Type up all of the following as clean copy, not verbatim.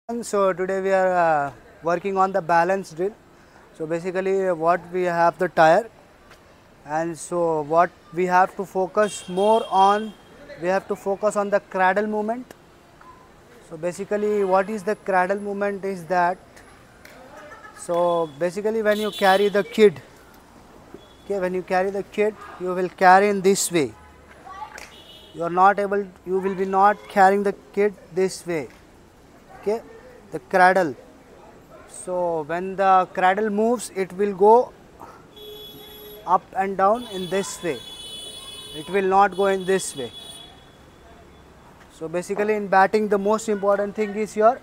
So today we are working on the balance drill. So basically what we have the tire, and so what we have to focus more on, we have to focus on the cradle movement. So basically what is the cradle movement is that, so basically when you carry the kid, okay, when you carry the kid you will carry in this way. You are not able, you will be not carrying the kid this way, okay, the cradle. So when the cradle moves, it will go up and down in this way. It will not go in this way. So basically in batting the most important thing is your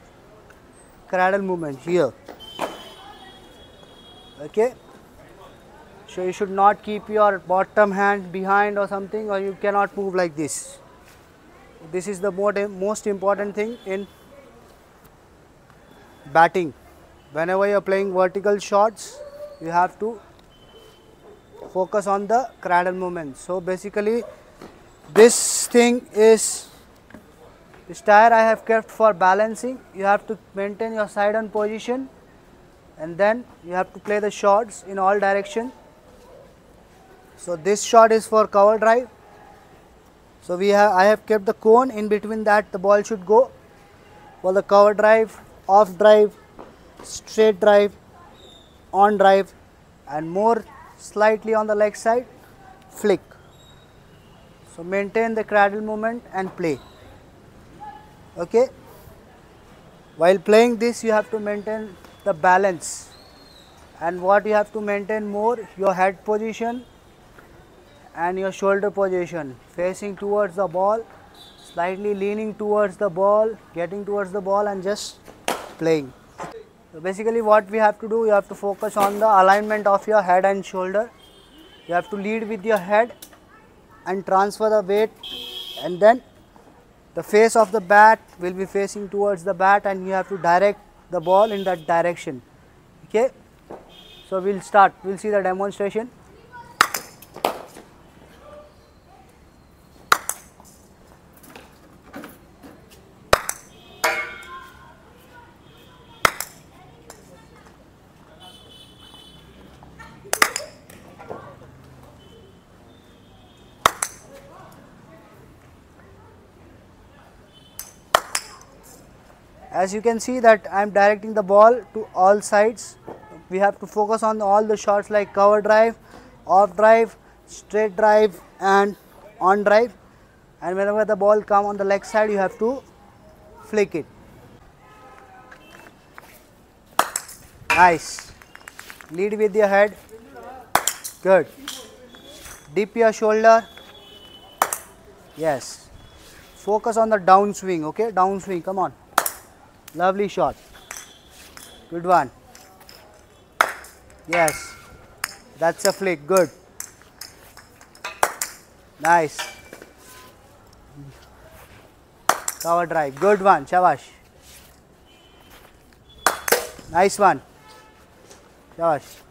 cradle movement here. Okay. So you should not keep your bottom hand behind or something, or you cannot move like this. This is the most important thing in batting. Whenever you are playing vertical shots, you have to focus on the cradle movement. So basically this thing is, this tire I have kept for balancing. You have to maintain your side on position, and then you have to play the shots in all direction. So this shot is for cover drive. So I have kept the cone in between that the ball should go for the cover drive, off drive, straight drive, on drive, and more slightly on the leg side, flick. So maintain the cradle movement and play. Okay. While playing this, you have to maintain the balance, and what you have to maintain more, your head position and your shoulder position, facing towards the ball, slightly leaning towards the ball, getting towards the ball, and just playing. So basically what we have to do, you have to focus on the alignment of your head and shoulder. You have to lead with your head and transfer the weight, and then the face of the bat will be facing towards the bat, and you have to direct the ball in that direction. Okay. So we'll start, we'll see the demonstration. As you can see that I am directing the ball to all sides. We have to focus on all the shots like cover drive, off drive, straight drive, and on drive. And whenever the ball comes on the leg side, you have to flick it. Nice. Lead with your head. Good. Dip your shoulder. Yes. Focus on the downswing. Okay, downswing. Come on. Lovely shot. Good one. Yes. That's a flick. Good. Nice. Cover drive. Good one. Shabash. Nice one. Shabash.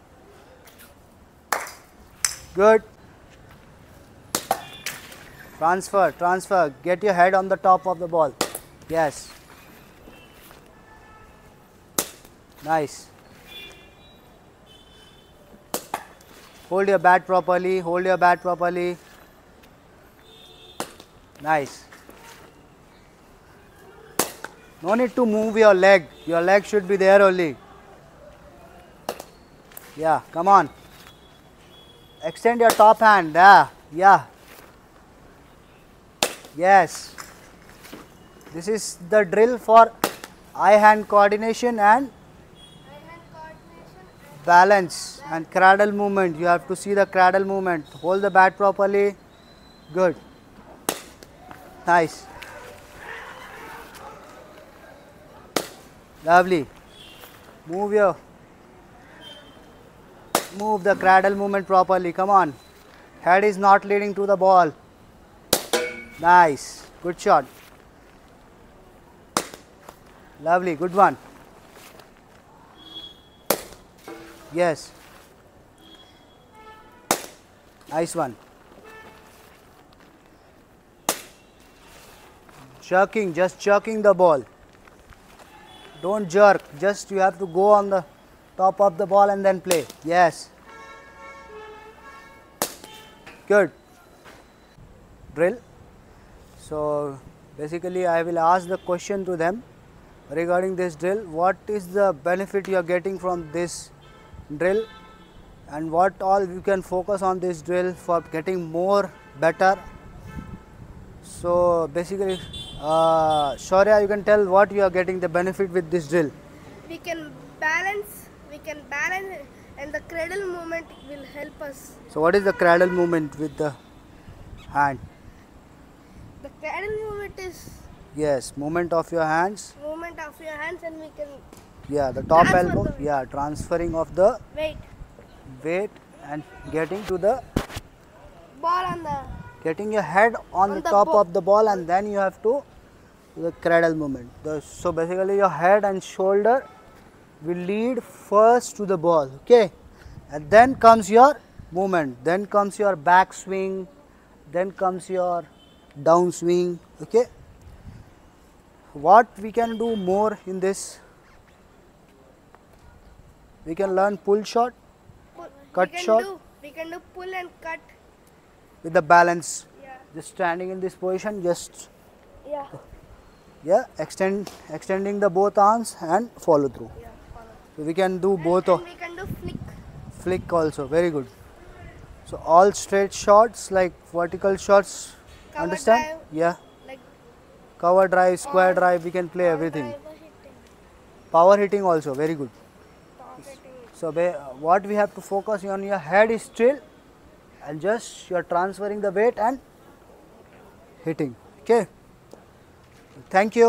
Good. Transfer. Transfer. Get your head on the top of the ball. Yes. Nice. Hold your bat properly, hold your bat properly. Nice. No need to move your leg should be there only. Yeah, come on. Extend your top hand, yeah. Yes. This is the drill for eye-hand coordination and balance and cradle movement. You have to see the cradle movement. Hold the bat properly. Good. Nice. Lovely. Move the cradle movement properly. Come on. Head is not leading to the ball. Nice. Good shot. Lovely. Good one. Yes. Nice one. Jerking, just jerking the ball. Don't jerk, just you have to go on the top of the ball and then play. Yes. Good. Drill. So basically I will ask the question to them regarding this drill. What is the benefit you are getting from this drill, and what all you can focus on this drill for getting more better. So basically Shaurya, you can tell what you are getting the benefit with this drill. We can balance and the cradle movement will help us. So what is the cradle movement with the hand? The cradle movement is Yes, movement of your hands. movement of your hands, and we can Yeah, the top Transfer elbow. the weight. Yeah, transferring of the wait weight and getting to the ball on the getting your head on the the top ball. of the ball, and then you have to the cradle movement. So basically your head and shoulder will lead first to the ball, okay, and then comes your movement, then comes your back swing, then comes your down swing, okay. What we can do more in this? We can learn pull shot pull. Cut we can shot. we can do pull and cut. with the balance. Yeah. Just standing in this position, just Yeah. extending the both arms and follow through. Yeah. Follow. So we can do both And we can do flick. flick also, very good. So all straight shots like vertical shots, Cover understand? drive. Yeah, Like cover drive, square Or- drive, we can play or everything. drive or hitting. Power hitting also, very good. Top hitting. So what we have to focus on, your head is still and just you are transferring the weight and hitting, okay. Thank you.